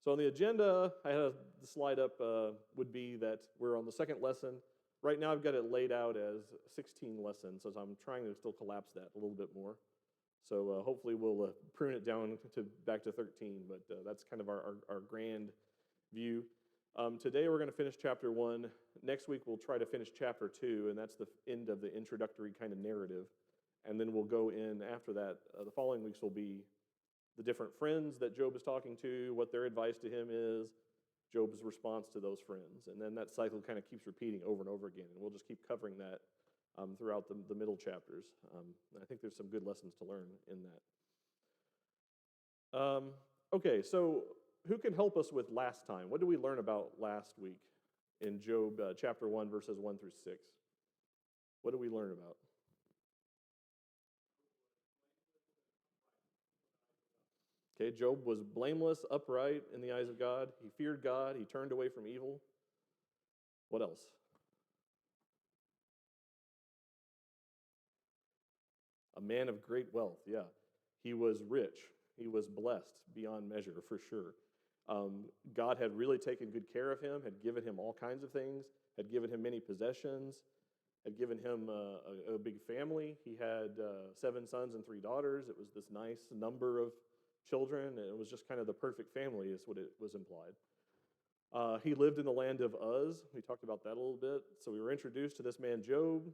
So on the agenda, I had the slide up would be that we're on the second lesson. Right now I've got it laid out as 16 lessons, so I'm trying to still collapse that a little bit more. So hopefully we'll prune it down to back to 13, but that's kind of our grand view. Today we're going to finish chapter 1. Next week we'll try to finish chapter 2, and that's the end of the introductory kind of narrative. And then we'll go in after that. The following weeks will be the different friends that Job is talking to, what their advice to him is, Job's response to those friends. And then that cycle kind of keeps repeating over and over again. And we'll just keep covering that throughout the middle chapters. I think there's some good lessons to learn in that. Okay, so who can help us with last time? What did we learn about last week in Job chapter 1, verses 1 through 6? What did we learn about? Okay, Job was blameless, upright in the eyes of God. He feared God. He turned away from evil. What else? A man of great wealth, yeah. He was rich. He was blessed beyond measure, for sure. God had really taken good care of him, had given him all kinds of things, had given him many possessions, had given him a big family. He had 7 sons and 3 daughters. It was this nice number of children, and it was just kind of the perfect family is what it was implied. He lived in the land of Uz. We talked about that a little bit. So we were introduced to this man, Job.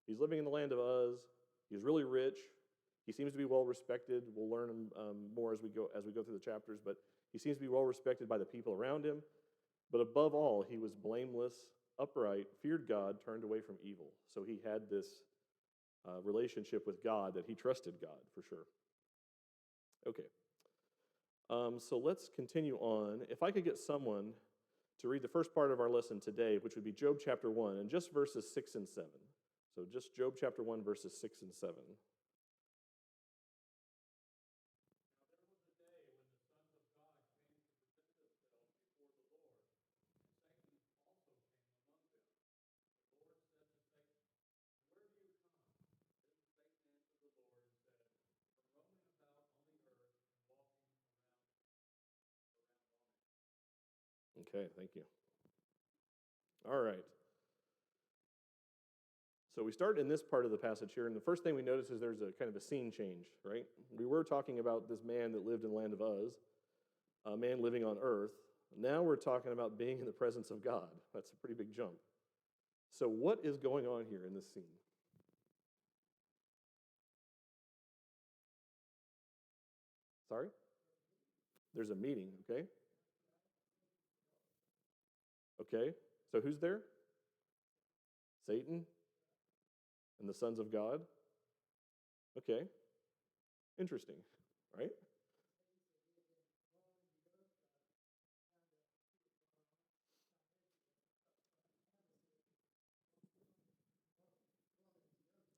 He's living in the land of Uz. He's really rich. He seems to be well respected. We'll learn more as we go through the chapters, but he seems to be well respected by the people around him. But above all, he was blameless, upright, feared God, turned away from evil. So he had this relationship with God that he trusted God, for sure. Okay. So let's continue on. If I could get someone to read the first part of our lesson today, which would be Job chapter 1, and just verses 6 and 7. So just Job chapter 1, verses 6 and 7. Okay, thank you. All right. So we start in this part of the passage here, and the first thing we notice is there's a kind of a scene change, right? We were talking about this man that lived in the land of Uz, a man living on earth. Now we're talking about being in the presence of God. That's a pretty big jump. So what is going on here in this scene? Sorry? There's a meeting, okay? Okay, so who's there? Satan and the sons of God. Okay, interesting, right?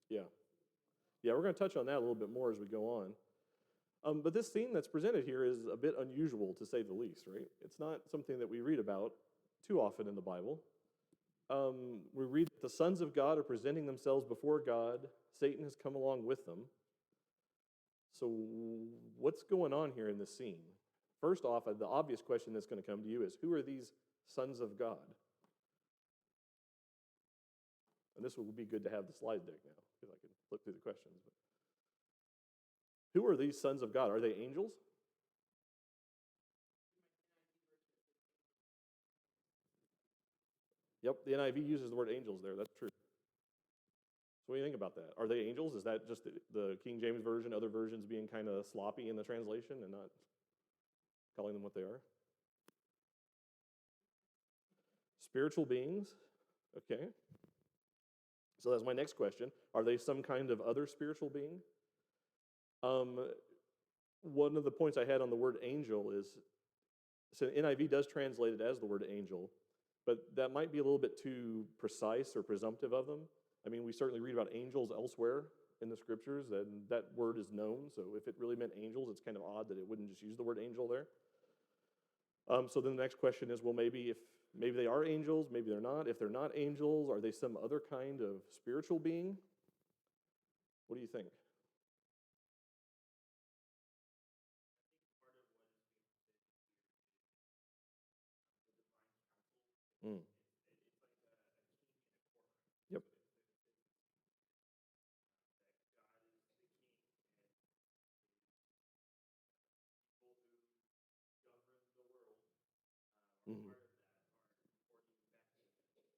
Yeah. Yeah, we're going to touch on that a little bit more as we go on. But this scene that's presented here is a bit unusual, to say the least, right? It's not something that we read about too often in the Bible. We read that the sons of God are presenting themselves before God. Satan has come along with them. So what's going on here in this scene? First off, the obvious question that's going to come to you is, who are these sons of God? And this would be good to have the slide deck now, because I can look through the questions. But who are these sons of God? Are they angels? Yep, the NIV uses the word angels there. That's true. So what do you think about that? Are they angels? Is that just the King James Version, other versions being kind of sloppy in the translation and not calling them what they are? Spiritual beings? Okay. So that's my next question. Are they some kind of other spiritual being? One of the points I had on the word angel is, so NIV does translate it as the word angel, but that might be a little bit too precise or presumptive of them. I mean, we certainly read about angels elsewhere in the scriptures, and that word is known. So if it really meant angels, it's kind of odd that it wouldn't just use the word angel there. So then the next question is, well, maybe they are angels, maybe they're not. If they're not angels, are they some other kind of spiritual being? What do you think?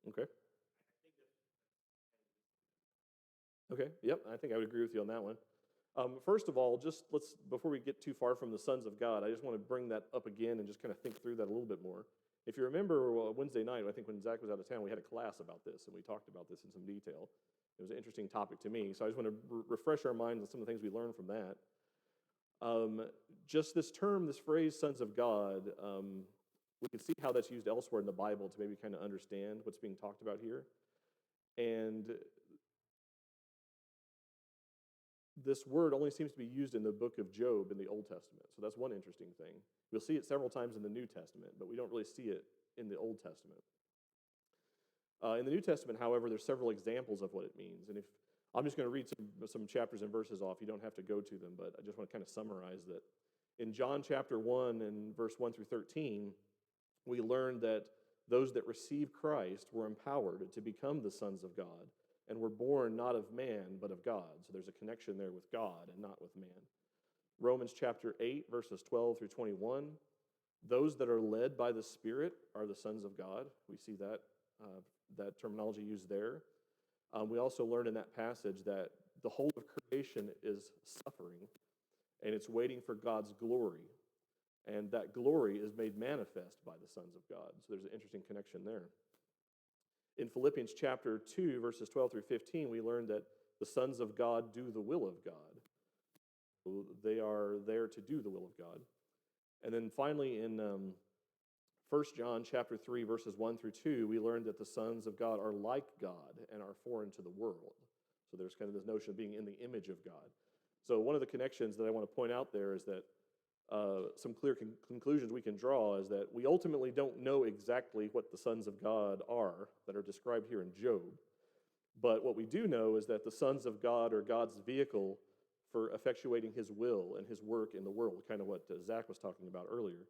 Okay. Okay. Yep. I think I would agree with you on that one. First of all, just let's before we get too far from the sons of God, I just want to bring that up again and just kind of think through that a little bit more. If you remember Wednesday night, I think when Zach was out of town, we had a class about this and we talked about this in some detail. It was an interesting topic to me, so I just want to refresh our minds on some of the things we learned from that. Just this term, this phrase, sons of God, we can see how that's used elsewhere in the Bible to maybe kind of understand what's being talked about here. And this word only seems to be used in the book of Job in the Old Testament. So that's one interesting thing. We'll see it several times in the New Testament, but we don't really see it in the Old Testament. In the New Testament, however, there's several examples of what it means. And if I'm just going to read some chapters and verses off, you don't have to go to them, but I just want to kind of summarize that. In John chapter 1 and verse 1 through 13, we learn that those that receive Christ were empowered to become the sons of God and were born not of man, but of God. So there's a connection there with God and not with man. Romans chapter 8, verses 12 through 21. Those that are led by the Spirit are the sons of God. We see that, that terminology used there. We also learn in that passage that the whole of creation is suffering, and it's waiting for God's glory. And that glory is made manifest by the sons of God. So there's an interesting connection there. In Philippians chapter 2, verses 12 through 15, we learn that the sons of God do the will of God. So they are there to do the will of God. And then finally in 1 John chapter 3, verses 1 through 2, we learn that the sons of God are like God and are foreign to the world. So there's kind of this notion of being in the image of God. So one of the connections that I want to point out there is that some clear conclusions we can draw is that we ultimately don't know exactly what the sons of God are that are described here in Job. But what we do know is that the sons of God are God's vehicle for effectuating his will and his work in the world, kind of what Zach was talking about earlier.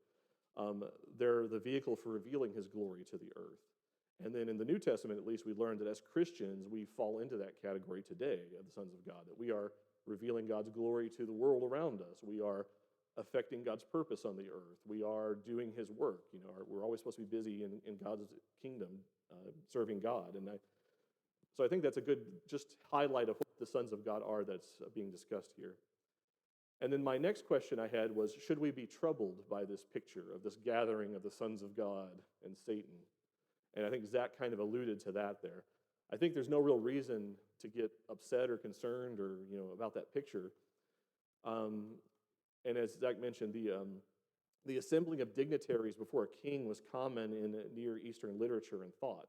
They're the vehicle for revealing his glory to the earth. And then in the New Testament, at least, we learned that as Christians, we fall into that category today of the sons of God, that we are revealing God's glory to the world around us. We are affecting God's purpose on the earth. We are doing his work. You know, we're always supposed to be busy in God's kingdom, serving God. So I think that's a good just highlight of what the sons of God are that's being discussed here. And then my next question I had was, should we be troubled by this picture of this gathering of the sons of God and Satan? And I think Zach kind of alluded to that there. I think there's no real reason to get upset or concerned or, you know, about that picture. And as Zach mentioned, the assembling of dignitaries before a king was common in Near Eastern literature and thought.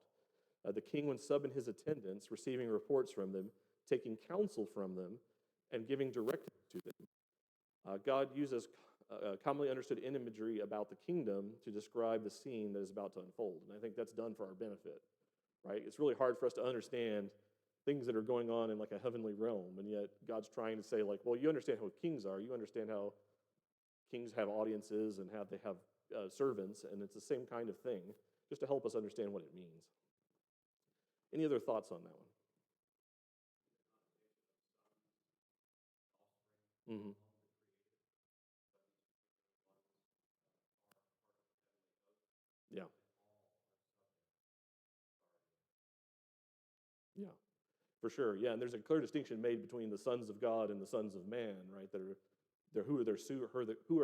The king would sub in his attendants, receiving reports from them, taking counsel from them, and giving directives to them. God uses commonly understood imagery about the kingdom to describe the scene that is about to unfold. And I think that's done for our benefit, right? It's really hard for us to understand things that are going on in like a heavenly realm, and yet God's trying to say, like, well, you understand how kings are. You understand how kings have audiences and how they have servants, and it's the same kind of thing, just to help us understand what it means. Any other thoughts on that one? Mm-hmm. Yeah. Yeah. For sure, yeah, and there's a clear distinction made between the sons of God and the sons of man, right? Who are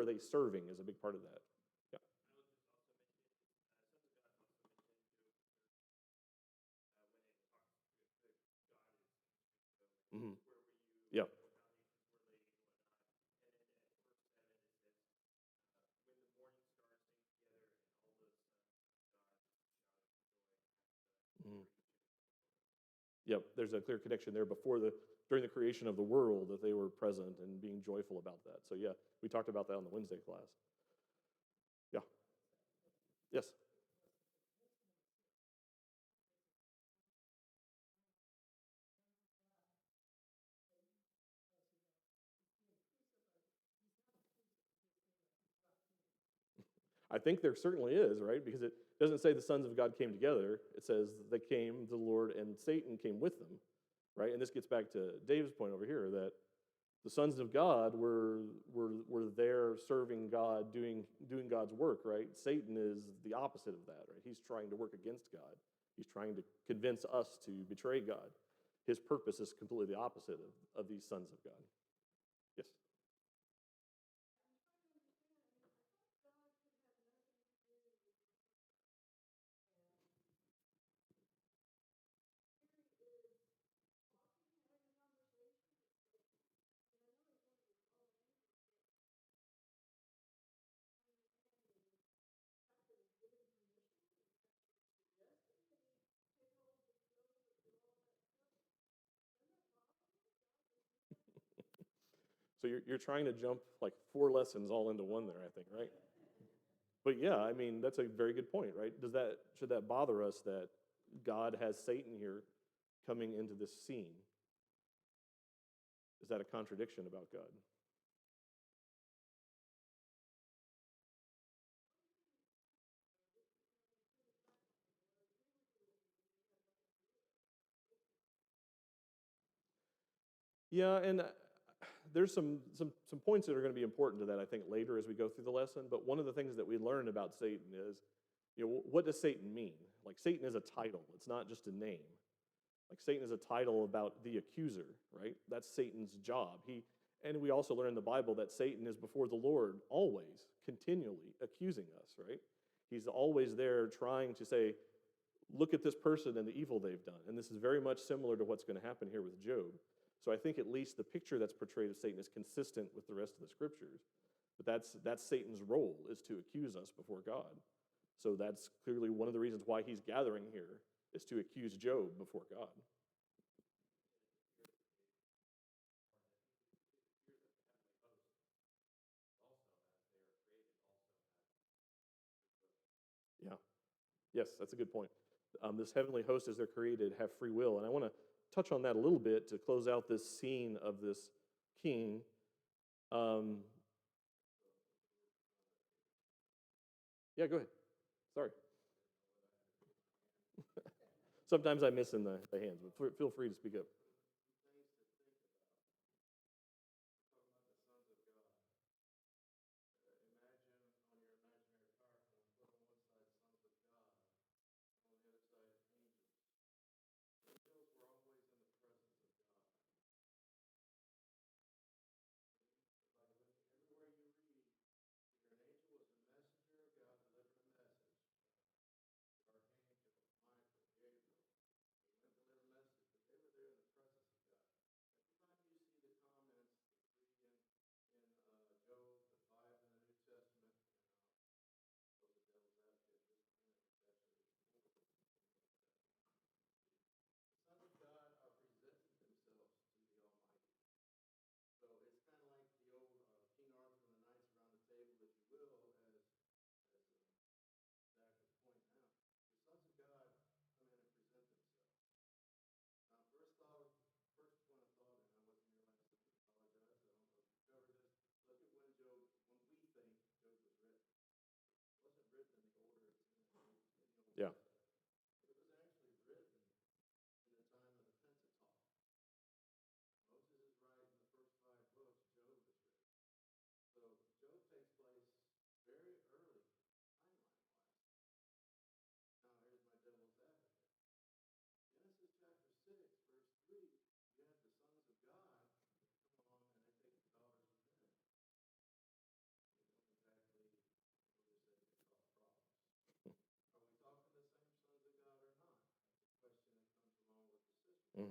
they serving is a big part of that. Yeah. Mm-hmm. Yeah. Mm-hmm. Yep. There's a clear connection there during the creation of the world that they were present and being joyful about that. So yeah, we talked about that on the Wednesday class. Yeah. Yes. I think there certainly is, right? Because it doesn't say the sons of God came together. It says they came, the Lord and Satan came with them, right? And this gets back to Dave's point over here that the sons of God were there serving God, doing God's work, right? Satan is the opposite of that, right? He's trying to work against God. He's trying to convince us to betray God. His purpose is completely the opposite of these sons of God. Yes? So you're trying to jump like 4 lessons all into one there, I think, right? But yeah, I mean, that's a very good point, right? Should that bother us that God has Satan here coming into this scene? Is that a contradiction about God? Yeah, and there's some points that are going to be important to that, I think, later as we go through the lesson. But one of the things that we learn about Satan is, what does Satan mean? Like, Satan is a title, it's not just a name. Like, Satan is a title about the accuser, right? That's Satan's job. And we also learn in the Bible that Satan is before the Lord always, continually accusing us, right? He's always there trying to say, look at this person and the evil they've done. And this is very much similar to what's going to happen here with Job. So I think at least the picture that's portrayed of Satan is consistent with the rest of the scriptures. But that's Satan's role, is to accuse us before God. So that's clearly one of the reasons why he's gathering here, is to accuse Job before God. Yeah. Yes, that's a good point. This heavenly host, as they're created, have free will. And I want to touch on that a little bit to close out this scene of this king. Um, yeah, go ahead. Sorry. Sometimes I miss in the hands, but feel free to speak up. Yeah. Hmm.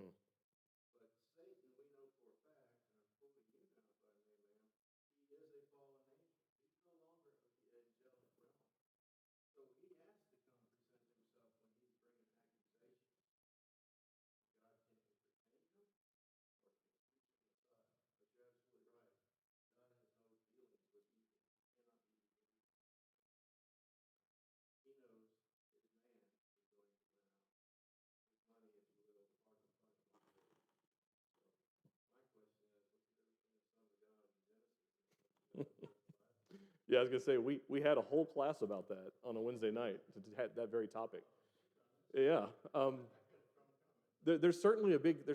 Yeah, I was gonna say we had a whole class about that on a Wednesday night to had that very topic. Yeah, there's certainly a big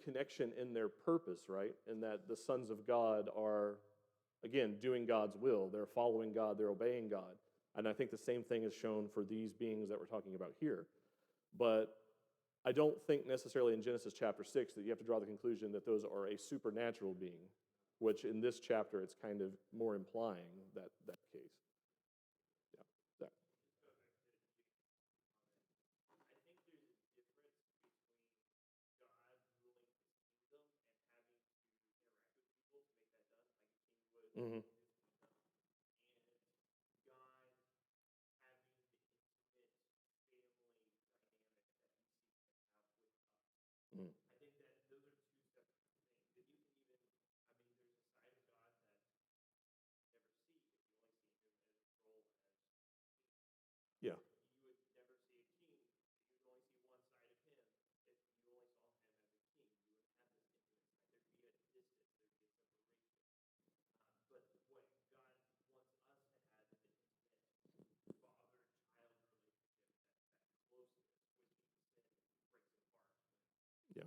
connection in their purpose, right? In that the sons of God are, again, doing God's will. They're following God. They're obeying God. And I think the same thing is shown for these beings that we're talking about here. But I don't think necessarily in Genesis chapter 6 that you have to draw the conclusion that those are a supernatural being, which in this chapter it's kind of more implying that case. Yeah. That. Mm-hmm. Mm. Yeah. Yeah.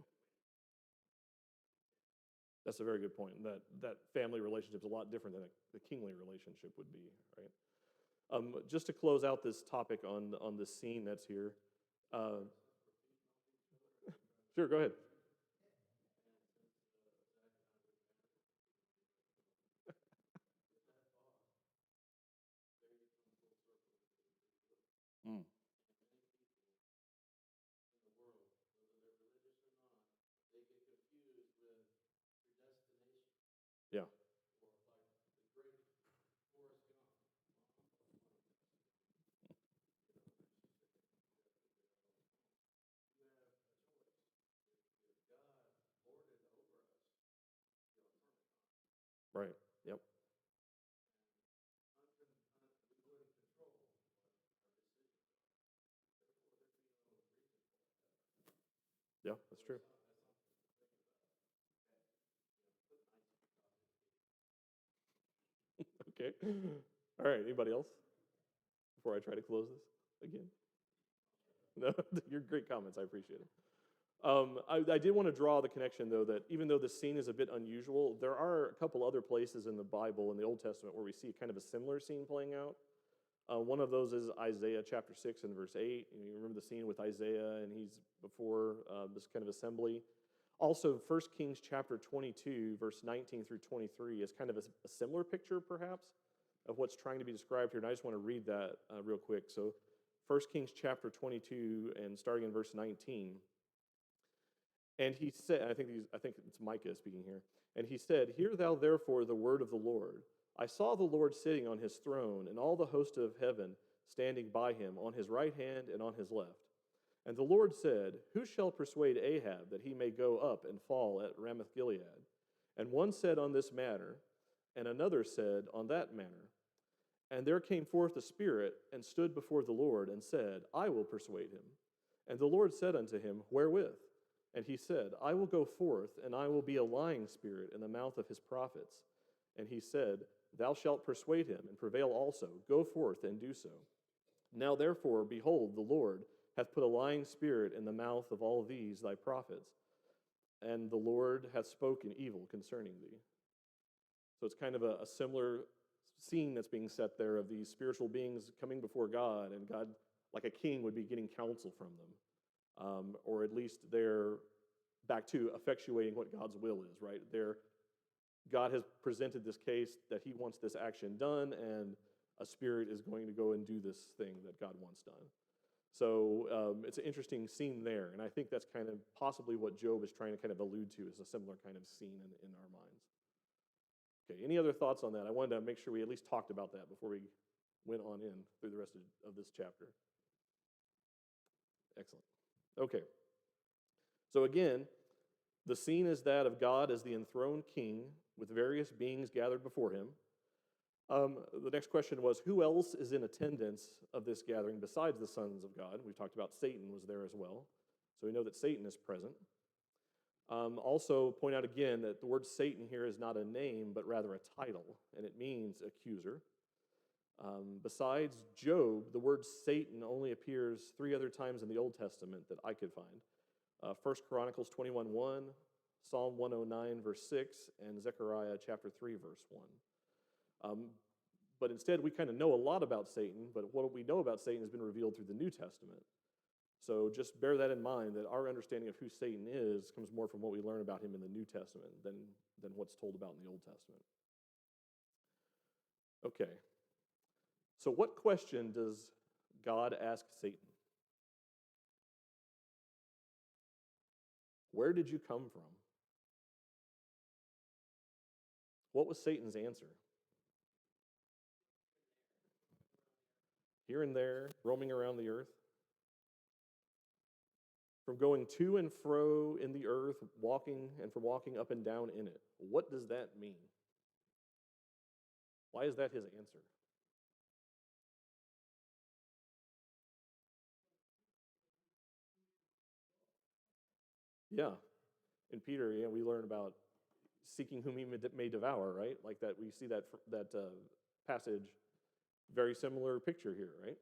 That's a very good point. That family relationship is a lot different than the kingly relationship would be, right? Just to close out this topic on the scene that's here. Uh, sure, go ahead. Mm. Yeah. Right. Yep. Yeah, that's true. Okay. All right. Anybody else before I try to close this again? No, your great comments. I appreciate it. I did want to draw the connection, though, that even though this scene is a bit unusual, there are a couple other places in the Bible, in the Old Testament, where we see kind of a similar scene playing out. One of those is Isaiah chapter 6 and verse 8. You remember the scene with Isaiah, and he's before this kind of assembly. Also, 1 Kings chapter 22, verse 19 through 23 is kind of a similar picture, perhaps, of what's trying to be described here. And I just want to read that real quick. So 1 Kings chapter 22 and starting in verse 19. And he said, I think it's Micah speaking here. And he said, "Hear thou therefore the word of the Lord. I saw the Lord sitting on his throne, and all the host of heaven standing by him, on his right hand and on his left. And the Lord said, Who shall persuade Ahab that he may go up and fall at Ramoth Gilead? And one said on this matter, and another said on that manner. And there came forth a spirit and stood before the Lord and said, I will persuade him. And the Lord said unto him, Wherewith? And he said, I will go forth, and I will be a lying spirit in the mouth of his prophets. And he said, Thou shalt persuade him, and prevail also. Go forth and do so. Now therefore, behold, the Lord hath put a lying spirit in the mouth of all these thy prophets, and the Lord hath spoken evil concerning thee. So it's kind of a similar scene that's being set there of these spiritual beings coming before God, and God, like a king, would be getting counsel from them. Or at least they're back to effectuating what God's will is, right? God has presented this case that he wants this action done, and a spirit is going to go and do this thing that God wants done. So it's an interesting scene there, and I think that's kind of possibly what Job is trying to kind of allude to, is a similar kind of scene in our minds. Okay, any other thoughts on that? I wanted to make sure we at least talked about that before we went on in through the rest of this chapter. Excellent. Okay. So again, the scene is that of God as the enthroned king with various beings gathered before him. The next question was, who else is in attendance of this gathering besides the sons of God? We talked about Satan was there as well. So we know that Satan is present. Also, point out again that the word Satan here is not a name, but rather a title, and it means accuser. Besides Job, the word Satan only appears 3 other times in the Old Testament that I could find. 1 Chronicles 21:1, Psalm 109, verse 6, and Zechariah chapter 3, verse 1. But instead, we kind of know a lot about Satan, but what we know about Satan has been revealed through the New Testament. So just bear that in mind, that our understanding of who Satan is comes more from what we learn about him in the New Testament than what's told about in the Old Testament. Okay. So what question does God ask Satan? Where did you come from? What was Satan's answer? Here and there, roaming around the earth. From going to and fro in the earth, walking, and from walking up and down in it. What does that mean? Why is that his answer? Yeah. In Peter, yeah, we learn about seeking whom he may devour, right? Like that, we see that passage. Very similar picture here, right?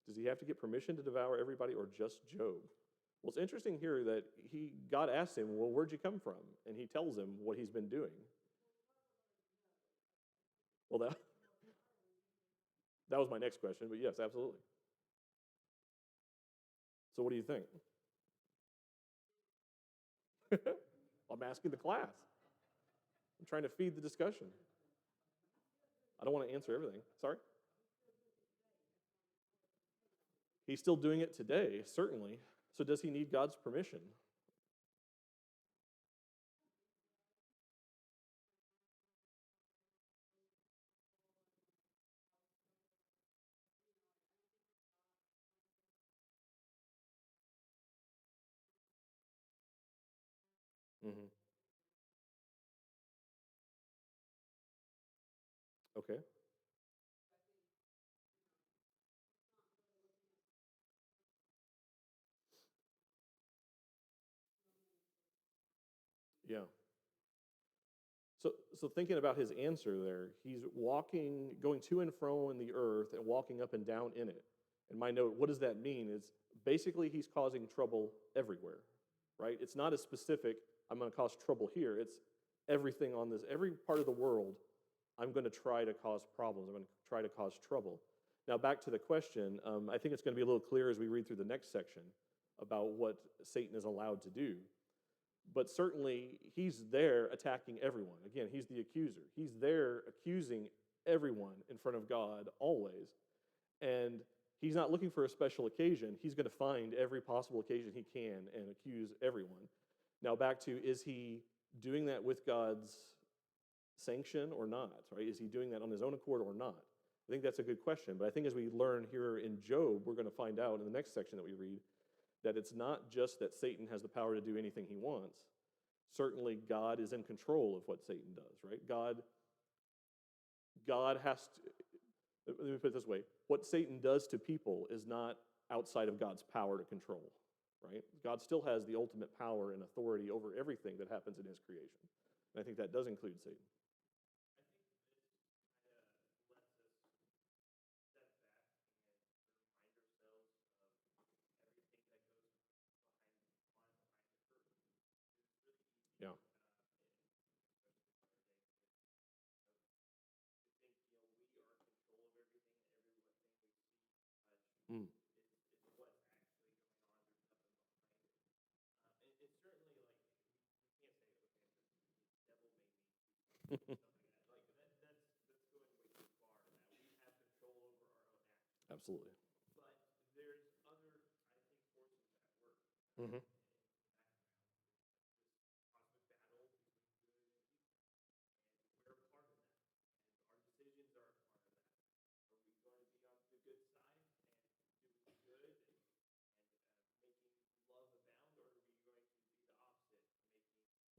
Does he have to get permission to devour everybody or just Job? Well, it's interesting here that God asks him, well, where'd you come from? And he tells him what he's been doing. Well, that was my next question, but yes, absolutely. So what do you think? I'm asking the class. I'm trying to feed the discussion. I don't want to answer everything. Sorry? He's still doing it today, certainly. So does he need God's permission? Mm-hmm. Okay. Yeah. So thinking about his answer there, he's walking, going to and fro in the earth and walking up and down in it. And my note, what does that mean? Is basically he's causing trouble everywhere, right? It's not as specific, I'm going to cause trouble here. It's everything on this, every part of the world, I'm going to try to cause problems. I'm going to try to cause trouble. Now, back to the question, I think it's going to be a little clear as we read through the next section about what Satan is allowed to do. But certainly, he's there attacking everyone. Again, he's the accuser. He's there accusing everyone in front of God always. And he's not looking for a special occasion. He's going to find every possible occasion he can and accuse everyone. Now, back to, is he doing that with God's sanction or not? Right? Is he doing that on his own accord or not? I think that's a good question. But I think as we learn here in Job, we're going to find out in the next section that we read that it's not just that Satan has the power to do anything he wants. Certainly, God is in control of what Satan does, right? God has to, let me put it this way, what Satan does to people is not outside of God's power to control, right? God still has the ultimate power and authority over everything that happens in his creation. And I think that does include Satan. Yeah. Mm. Absolutely. Mm-hmm.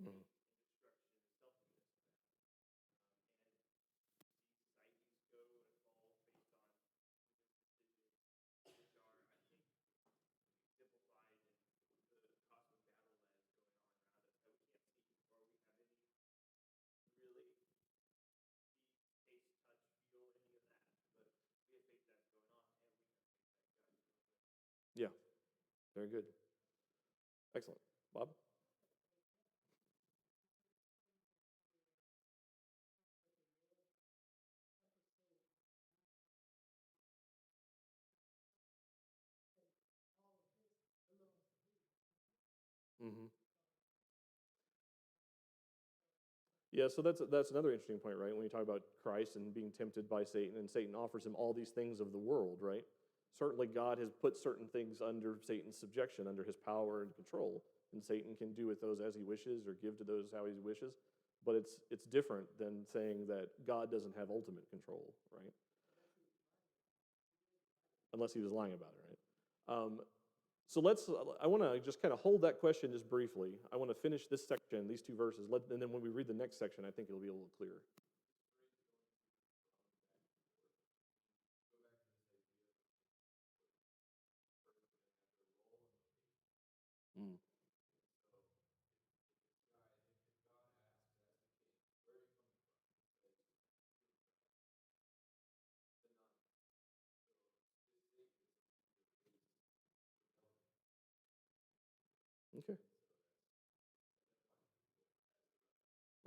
Mm-hmm. Yeah, very good. Excellent. Bob? Hmm. Yeah, so that's another interesting point, right? When you talk about Christ and being tempted by Satan, and Satan offers him all these things of the world, right? Certainly, God has put certain things under Satan's subjection, under his power and control, and Satan can do with those as he wishes or give to those how he wishes. But it's different than saying that God doesn't have ultimate control, right? Unless he was lying about it, right? So I want to just kind of hold that question just briefly. I want to finish this section, these two verses, and then when we read the next section, I think it'll be a little clearer. Mm. Okay.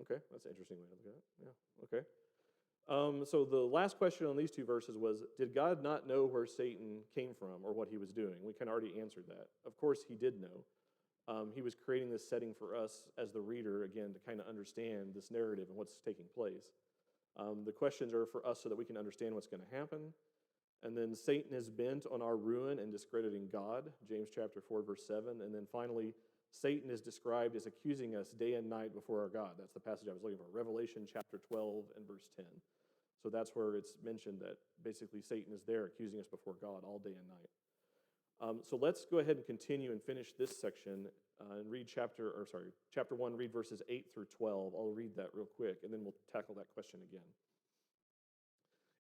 Okay. That's an interesting way to look at it. Yeah. Okay. So the last question on these two verses was, did God not know where Satan came from or what he was doing? We kind of already answered that. Of course, he did know. He was creating this setting for us as the reader, again, to kind of understand this narrative and what's taking place. The questions are for us so that we can understand what's going to happen. And then Satan is bent on our ruin and discrediting God, James chapter 4, verse 7. And then finally, Satan is described as accusing us day and night before our God. That's the passage I was looking for, Revelation chapter 12 and verse 10. So that's where it's mentioned that basically Satan is there accusing us before God all day and night. So let's go ahead and continue and finish this section and read chapter 1, read verses 8 through 12. I'll read that real quick, and then we'll tackle that question again.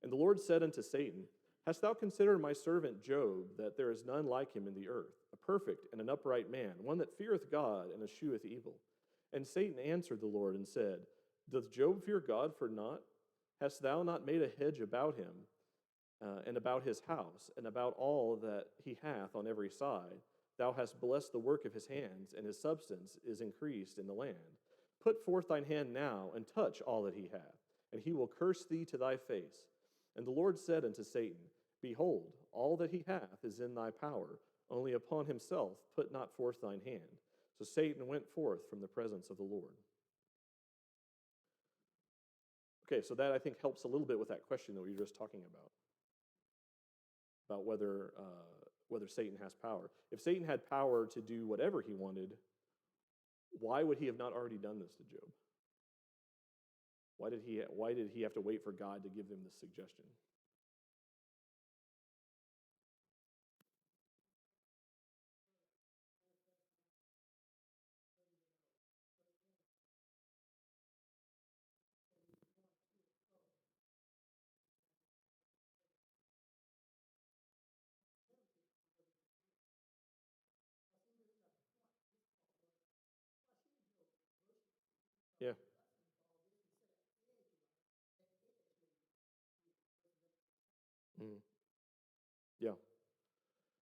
And the Lord said unto Satan, Hast thou considered my servant Job, that there is none like him in the earth, a perfect and an upright man, one that feareth God and escheweth evil? And Satan answered the Lord and said, Doth Job fear God for naught? Hast thou not made a hedge about him, and about his house, and about all that he hath on every side? Thou hast blessed the work of his hands, and his substance is increased in the land. Put forth thine hand now, and touch all that he hath, and he will curse thee to thy face. And the Lord said unto Satan, Behold, all that he hath is in thy power, only upon himself put not forth thine hand. So Satan went forth from the presence of the Lord. Okay, so that I think helps a little bit with that question that we were just talking about whether Satan has power. If Satan had power to do whatever he wanted, why would he have not already done this to Job? Why did he have to wait for God to give him this suggestion? Yeah. Mm. Yeah.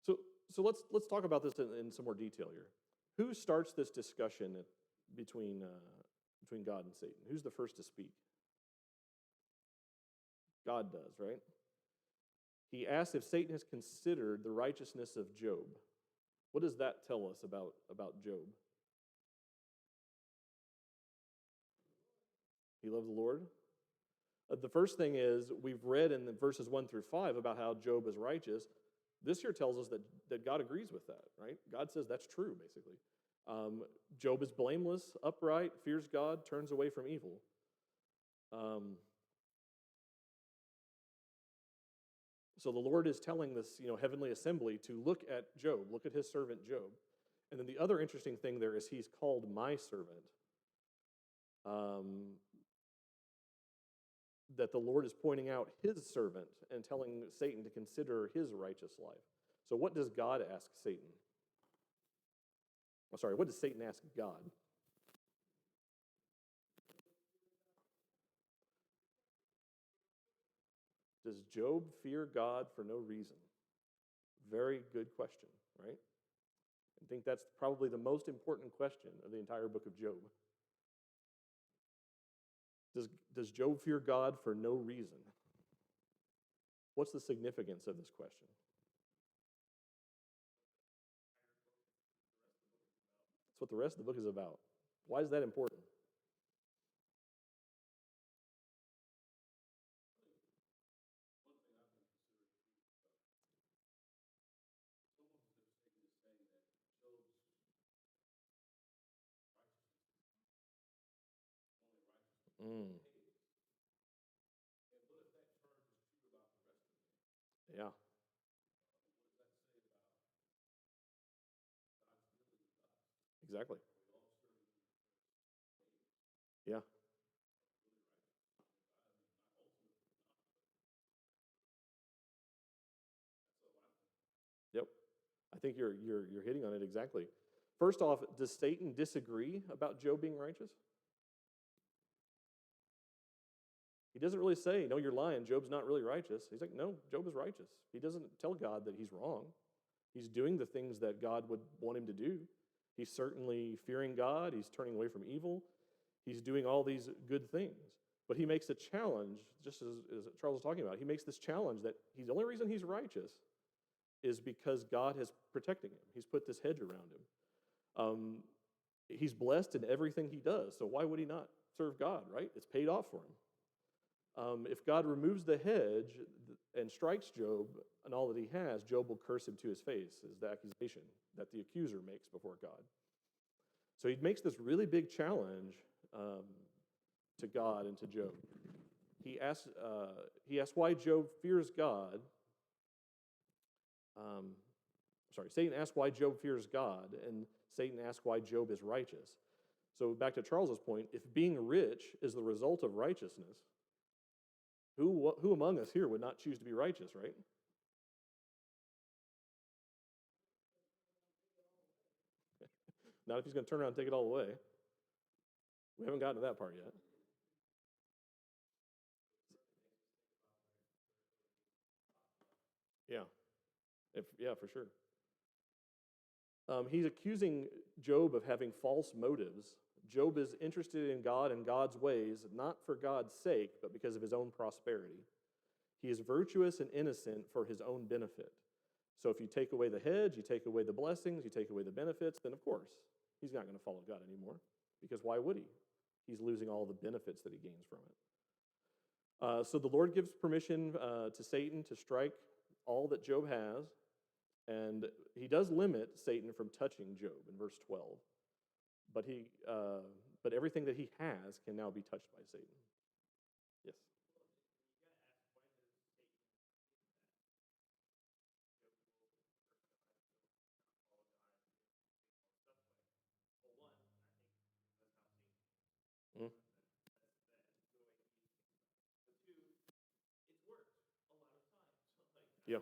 So so let's talk about this in some more detail here. Who starts this discussion between God and Satan? Who's the first to speak? God does, right? He asks if Satan has considered the righteousness of Job. What does that tell us about Job? He loved the Lord. The first thing is we've read in the verses 1 through 5 about how Job is righteous. This here tells us that God agrees with that, right? God says that's true, basically. Job is blameless, upright, fears God, turns away from evil. Um, so the Lord is telling this, heavenly assembly to look at Job, look at his servant Job. And then the other interesting thing there is he's called my servant. Um, that the Lord is pointing out his servant and telling Satan to consider his righteous life. So what does God ask Satan? Oh, sorry, what does Satan ask God? Does Job fear God for no reason? Very good question, right? I think that's probably the most important question of the entire book of Job. Does Job fear God for no reason? What's the significance of this question? That's what the rest of the book is about. Why is that important? Mm, yeah, exactly. Yeah, yep. I think you're hitting on it exactly. First off, does Satan disagree about Job being righteous? He doesn't really say, "No, you're lying. Job's not really righteous." He's like, "No, Job is righteous." He doesn't tell God that he's wrong. He's doing the things that God would want him to do. He's certainly fearing God. He's turning away from evil. He's doing all these good things. But he makes a challenge, just as Charles was talking about. He makes this challenge that the only reason he's righteous is because God has protecting him. He's put this hedge around him. Um, he's blessed in everything he does. So why would he not serve God, right? It's paid off for him. If God removes the hedge and strikes Job and all that he has, Job will curse him to his face, is the accusation that the accuser makes before God. So he makes this really big challenge um, to God and to Job. He asks why Job fears God. Um, Satan asks why Job fears God, and Satan asks why Job is righteous. So back to Charles's point, if being rich is the result of righteousness, who among us here would not choose to be righteous, right? Not if he's going to turn around and take it all away. We haven't gotten to that part yet. Yeah, yeah, for sure. He's accusing Job of having false motives. Job is interested in God and God's ways, not for God's sake, but because of his own prosperity. He is virtuous and innocent for his own benefit. So if you take away the hedge, you take away the blessings, you take away the benefits, then of course, he's not going to follow God anymore. Because why would he? He's losing all the benefits that he gains from it. So the Lord gives permission to Satan to strike all that Job has, and he does limit Satan from touching Job in verse 12. But but everything that he has can now be touched by Satan. Yes. Mm. Yeah.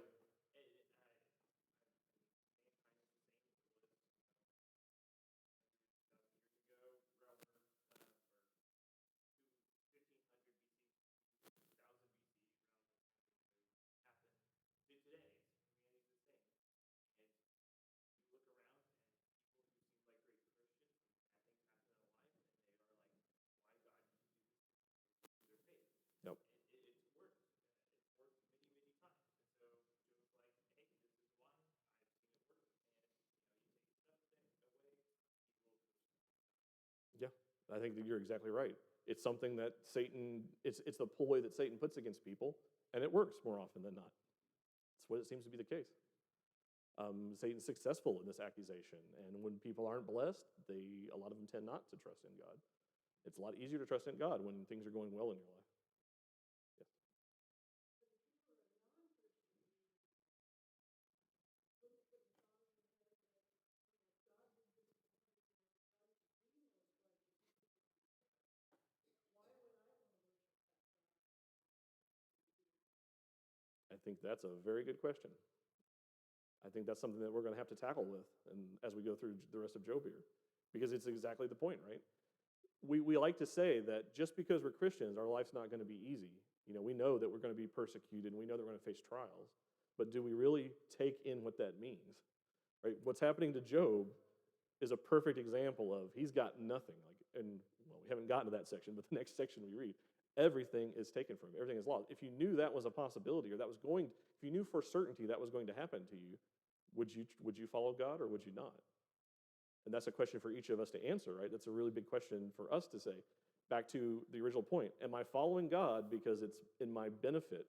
Yep. Yeah. I think that you're exactly right. It's something that it's the ploy that Satan puts against people, and it works more often than not. That's what it seems to be the case. Satan's successful in this accusation, and when people aren't blessed, a lot of them tend not to trust in God. It's a lot easier to trust in God when things are going well in your life. Yes. I think that's a very good question. I think that's something that we're going to have to tackle with, and as we go through the rest of Job here, because it's exactly the point, right? We like to say that just because we're Christians, our life's not going to be easy. We know that we're going to be persecuted, and we know that we're going to face trials, but do we really take in what that means? Right? What's happening to Job is a perfect example of he's got nothing. And well, we haven't gotten to that section, but the next section we read, everything is taken from him. Everything is lost. If you knew that was a possibility, or if you knew for certainty that was going to happen to you, would you follow God or would you not? And that's a question for each of us to answer, right? That's a really big question for us to say. Back to the original point, am I following God because it's in my benefit,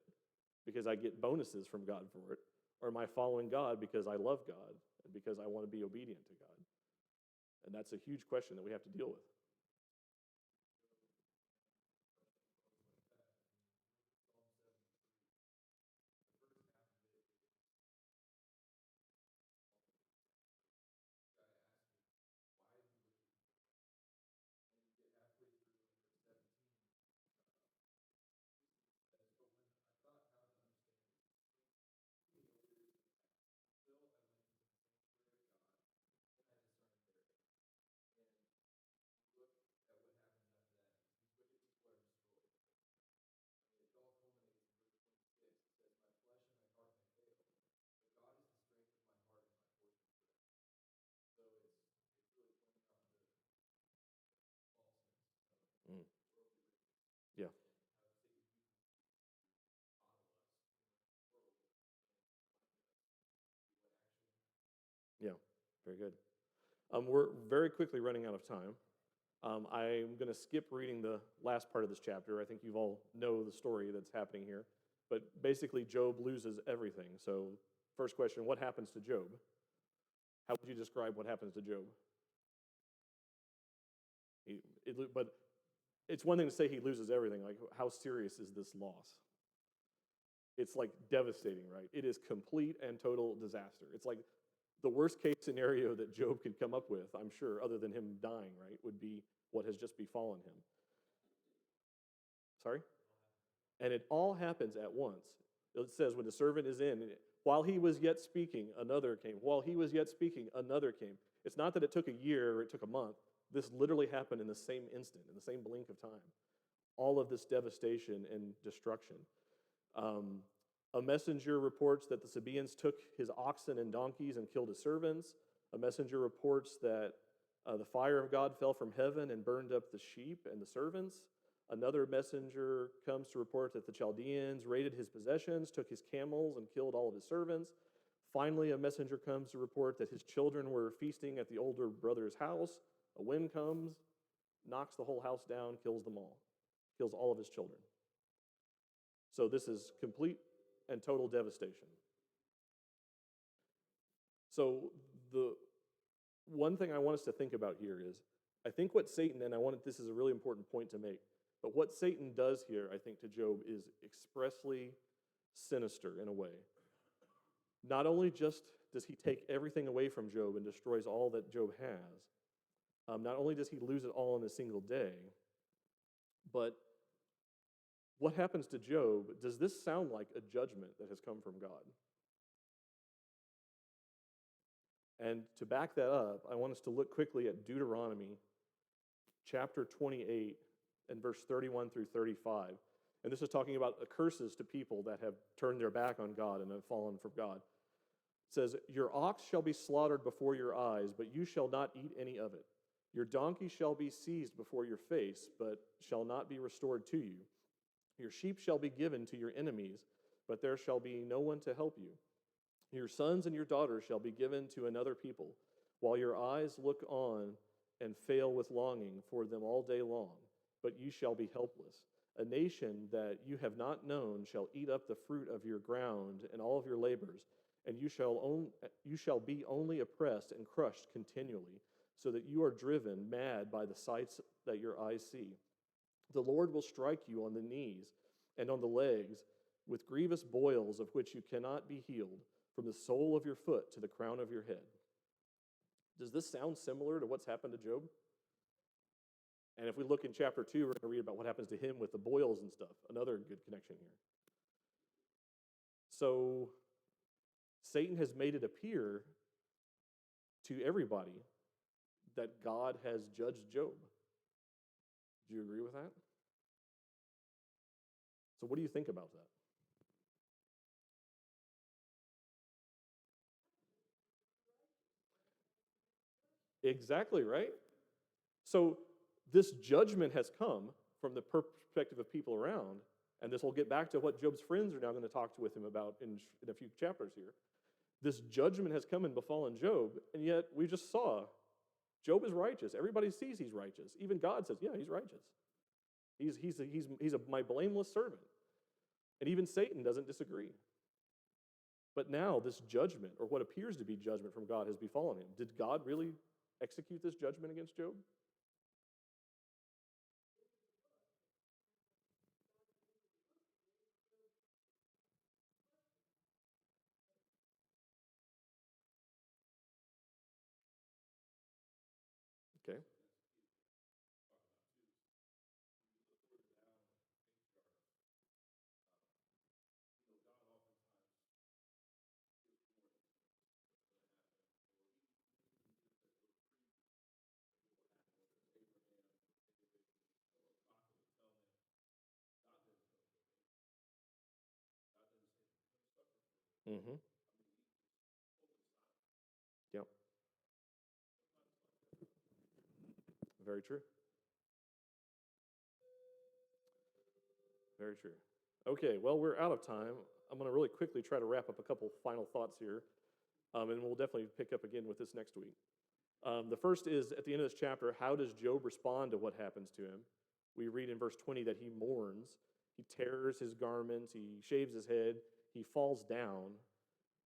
because I get bonuses from God for it? Or am I following God because I love God and because I want to be obedient to God? And that's a huge question that we have to deal with. Mm. Yeah, yeah, very good. We're very quickly running out of time. I'm going to skip reading the last part of this chapter. I think you all know the story that's happening here. But basically, Job loses everything. So, first question, what happens to Job? How would you describe what happens to Job? But it's one thing to say he loses everything. Like, how serious is this loss? It's like devastating, right? It is complete and total disaster. It's like the worst case scenario that Job could come up with, I'm sure, other than him dying, right, would be what has just befallen him. Sorry? And it all happens at once. It says, when the servant is in, while he was yet speaking, another came. While he was yet speaking, another came. It's not that it took a year or it took a month. This literally happened in the same instant, in the same blink of time. All of this devastation and destruction. A messenger reports that the Sabaeans took his oxen and donkeys and killed his servants. A messenger reports that the fire of God fell from heaven and burned up the sheep and the servants. Another messenger comes to report that the Chaldeans raided his possessions, took his camels, and killed all of his servants. Finally, a messenger comes to report that his children were feasting at the older brother's house. A wind comes, knocks the whole house down, kills them all, kills all of his children. So this is complete and total devastation. So the one thing I want us to think about here is, I think what Satan, and this is a really important point to make, but what Satan does here, I think, to Job is expressly sinister in a way. Not only just does he take everything away from Job and destroys all that Job has, not only does he lose it all in a single day, but what happens to Job, does this sound like a judgment that has come from God? And to back that up, I want us to look quickly at Deuteronomy chapter 28 and verse 31 through 35. And this is talking about the curses to people that have turned their back on God and have fallen from God. It says, "Your ox shall be slaughtered before your eyes, but you shall not eat any of it. Your donkey shall be seized before your face, but shall not be restored to you. Your sheep shall be given to your enemies, but there shall be no one to help you. Your sons and your daughters shall be given to another people, while your eyes look on and fail with longing for them all day long, but you shall be helpless. A nation that you have not known shall eat up the fruit of your ground and all of your labors, and you shall be only oppressed and crushed continually, so that you are driven mad by the sights that your eyes see. The Lord will strike you on the knees and on the legs with grievous boils of which you cannot be healed, from the sole of your foot to the crown of your head." Does this sound similar to what's happened to Job? And if we look in chapter 2, we're going to read about what happens to him with the boils and stuff. Another good connection here. So Satan has made it appear to everybody that God has judged Job. Do you agree with that? So what do you think about that? Exactly, right? So this judgment has come from the perspective of people around, and this will get back to what Job's friends are now going to talk with him about in a few chapters here. This judgment has come and befallen Job, and yet we just saw Job is righteous. Everybody sees he's righteous. Even God says, yeah, he's righteous. He's my blameless servant. And even Satan doesn't disagree. But now this judgment, or what appears to be judgment from God, has befallen him. Did God really execute this judgment against Job? Okay. Mm-hmm. Yep. Very true. Very true. Okay, well, we're out of time. I'm going to really quickly try to wrap up a couple final thoughts here, and we'll definitely pick up again with this next week. The first is at the end of this chapter, how does Job respond to what happens to him? We read in verse 20 that he mourns, he tears his garments, he shaves his head, he falls down.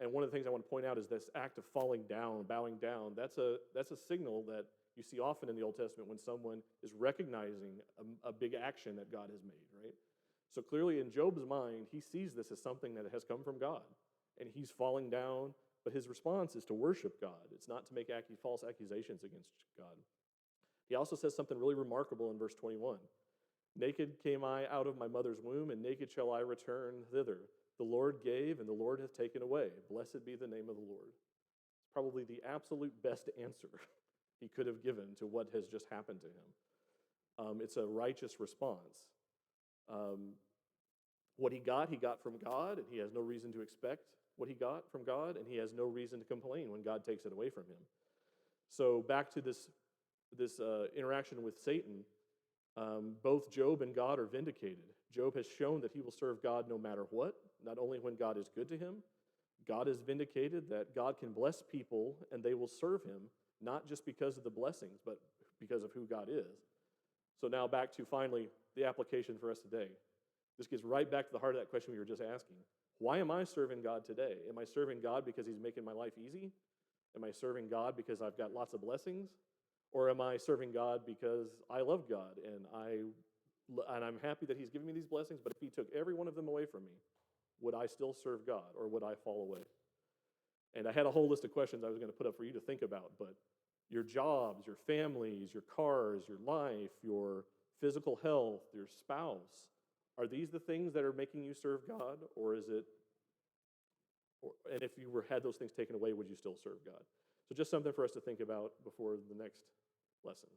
And one of the things I want to point out is this act of falling down, bowing down. That's a signal that you see often in the Old Testament when someone is recognizing a big action that God has made, right? So clearly in Job's mind, he sees this as something that has come from God. And he's falling down, but his response is to worship God. It's not to make false accusations against God. He also says something really remarkable in verse 21. Naked came I out of my mother's womb, and naked shall I return thither. The Lord gave, and the Lord hath taken away. Blessed be the name of the Lord. It's probably the absolute best answer he could have given to what has just happened to him. It's a righteous response. What he got from God, and he has no reason to expect what he got from God, and he has no reason to complain when God takes it away from him. So back to this interaction with Satan, both Job and God are vindicated. Job has shown that he will serve God no matter what, not only when God is good to him. God is vindicated that God can bless people and they will serve him, not just because of the blessings, but because of who God is. So now back to finally the application for us today. This gets right back to the heart of that question we were just asking. Why am I serving God today? Am I serving God because he's making my life easy? Am I serving God because I've got lots of blessings? Or am I serving God because I love God and I'm happy that he's giving me these blessings, but if he took every one of them away from me, would I still serve God or would I fall away? And I had a whole list of questions I was going to put up for you to think about, but your jobs, your families, your cars, your life, your physical health, your spouse, are these the things that are making you serve God, or is it, and if you had those things taken away, would you still serve God? So just something for us to think about before the next lesson.